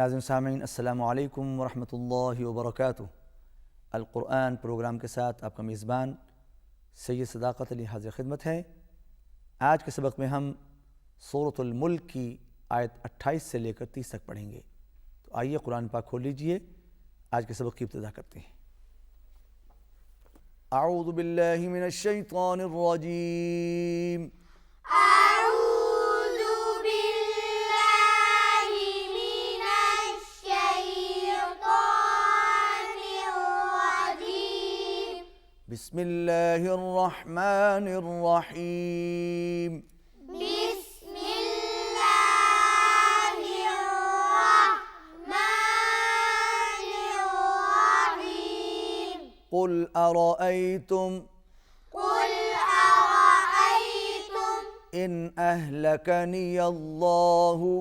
नाज़रीन सामीन अस्सलामु अलैकुम वरहमतुल्लाहि वबरकातुहू। अल कुरान प्रोग्राम के साथ आपका मेज़बान सैयद सदाकत अली हाज़िर खिदमत है। आज के सबक में हम सूरतुल मुल्क की आयत 28 से लेकर 30 तक पढ़ेंगे। तो आइए कुरान पाक खोल लीजिए, आज के सबक की इब्तिदा करते हैं। अऊज़ु बिल्लाहि मिनश शैतानिर रजीम। बिस्मिल्लाहिर रहमानिर रहीम। बिस्मिल्लाहिर रहमानिर रहीम। कुल अरअयतुम इन अहलकनी अल्लाहु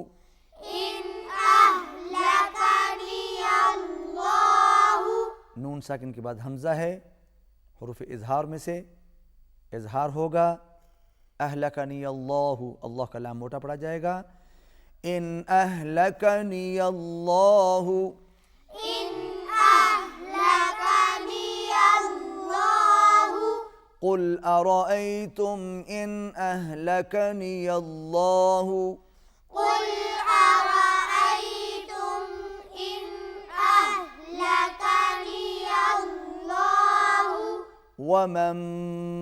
नून साकिन के बाद हमज़ा है, हुरूफ इज़हार में से इज़हार होगा। अहलकनी अल्लाहु, अल्लाह का लाम मोटा पड़ा जाएगा। इन अहलकनी अल्लाहु, कुल अरअयतुम इन अहलकनी अल्लाहु वमन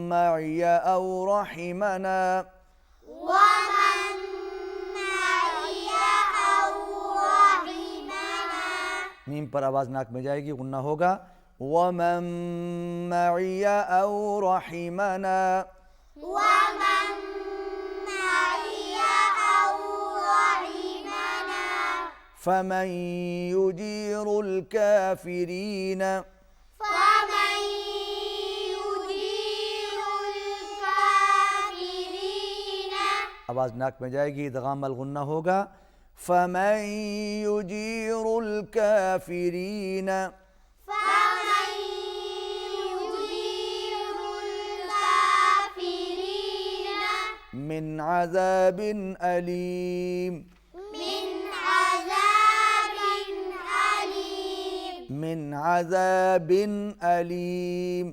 मअय औ रहिमना मीम पर आवाज़ नाक में जाएगी, गुन्ना होगा। वमन मअय औ रहिमना फमन युजीरुल काफिरीन आवाज़ नाक में जाएगी, इदगाम अल गुन्ना होगा। फमन युजीरुल काफिरीन मिन अज़ाबिन अलीम मिन अज़ाबिन अलीम।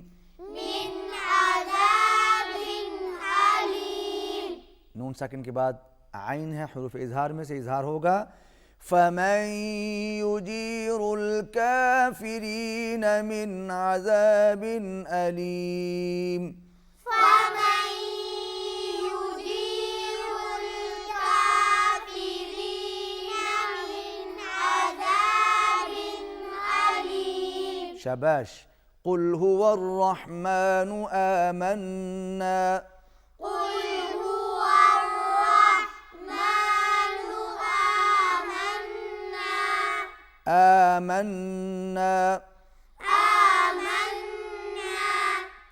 नून साकिन के बाद आइन है, हुरूफ इज़हार में से इज़हार होगा। फमन युजीरुल काफिरीन मिन अज़ाबिन अलीम। शाबाश। कुल हुवर रहमानु आमन्ना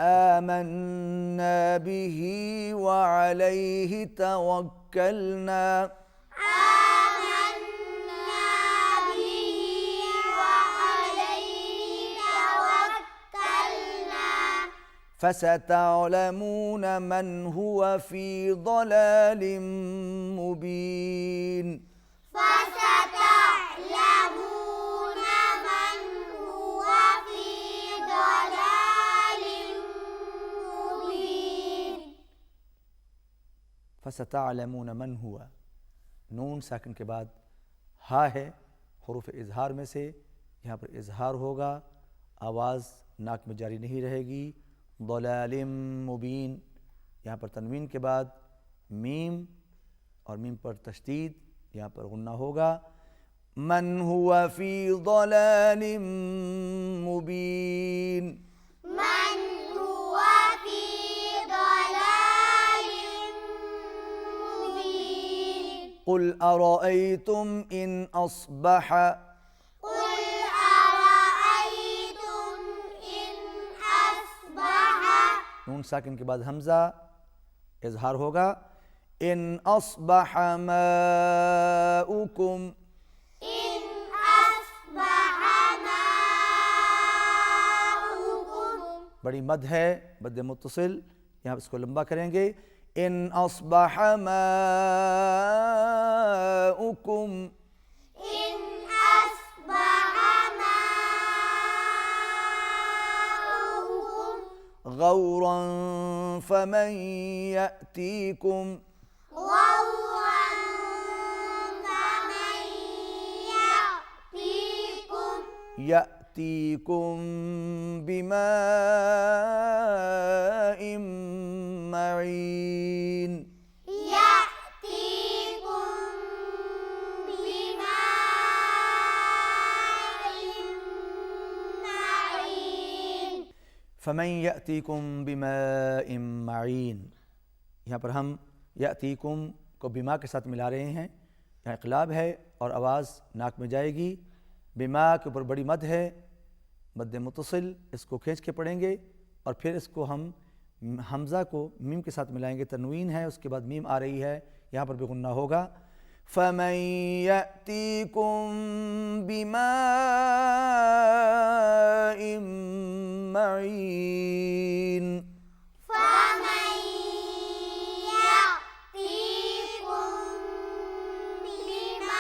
आमन्ना बिही व अलैहि तवक्कलना फसतअलमून मन हुवा फी ضलालिम मुबीन। फसतअलमून मन हुआ, नून साकिन के बाद हा है, हुरूफ इज़हार में से यहाँ पर इज़हार होगा, आवाज़ नाक में जारी नहीं रहेगी। ضलालिम मुबीन, यहाँ पर तनवीन के बाद मीम और मीम पर तशदीद, यहाँ पर गुन्ना होगा। मन हुवा फी ضलालिम मुबीन। कुल अरअयतुम इन अस्बह नून साकिन के बाद हमज़ा इज़हार होगा। इन अस्बह माउकुम, बड़ी मद है, मद मुत्तसिल, यहाँ इसको लंबा करेंगे। इन अस्बह माउकुम, गौरन फमन यअतीकुम غورا فمن यअतीकुम बिमाइन मईन। يأتيكم بماء معين फमन यअतीकुम बिमाइन मईन। यहाँ पर हम यअतीकुम को बिमा के साथ मिला रहे हैं। यहाँ इक़लाब है और आवाज़ नाक में जाएगी। बिमा के ऊपर बड़ी मद है, मद मुतसिल, इसको खींच के पढ़ेंगे और फिर इसको हम हमज़ा को मीम के साथ मिलाएंगे। तनवीन है, उसके बाद मीम आ रही है, यहाँ पर भी गुन्ना होगा। फमन यअतीकुम बिमाइन मईन। فمن يأتيكم بماء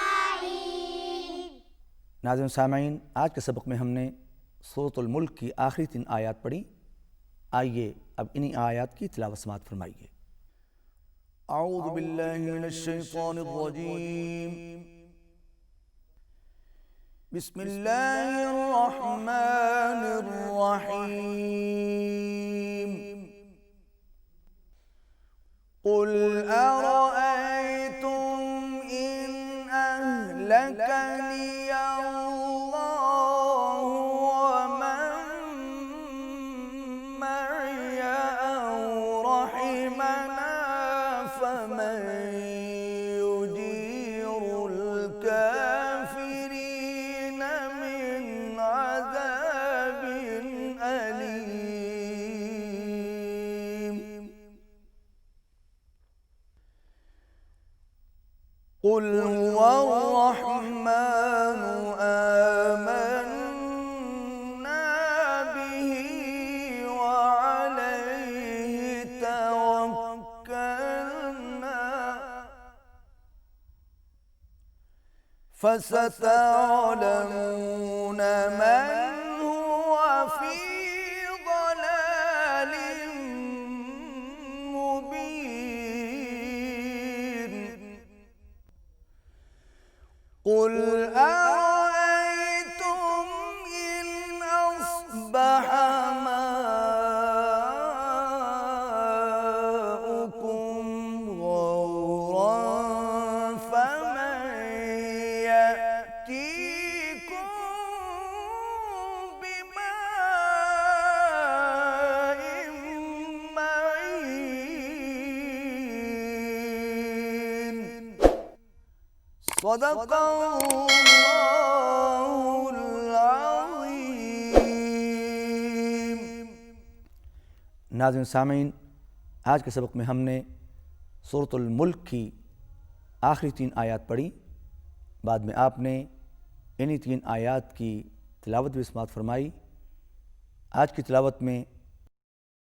معين नाज़रीन सामीन, आज के सबक में हमने सूरतुल मुल्क की आखिरी 3 आयत पढ़ी। आइए अब इन्हीं आयत की तिलावत समाअत फरमाइए। औज़ु बिल्लाहि मिनश शैतानिर रजीम। बिस्मिल्लाहिर रहमानिर रहीम। कुल अरअयतुम इन अहलकनी قل هو الرحمن آمنا به وعليه توكلنا فستعلمون من هو في ضلال مبين قل أرأيتم إن أصبح ماؤكم غورا فمن يأتيكم بماء معين صدق الله العظيम। नाज़रीन सामीन, आज के सबक में हमने सूरतुल मुल्क की आखिरी 3 आयत पढ़ी। बाद में आपने इन्हीं 3 आयत की तिलावत भी समाअत फरमाई। आज की तिलावत में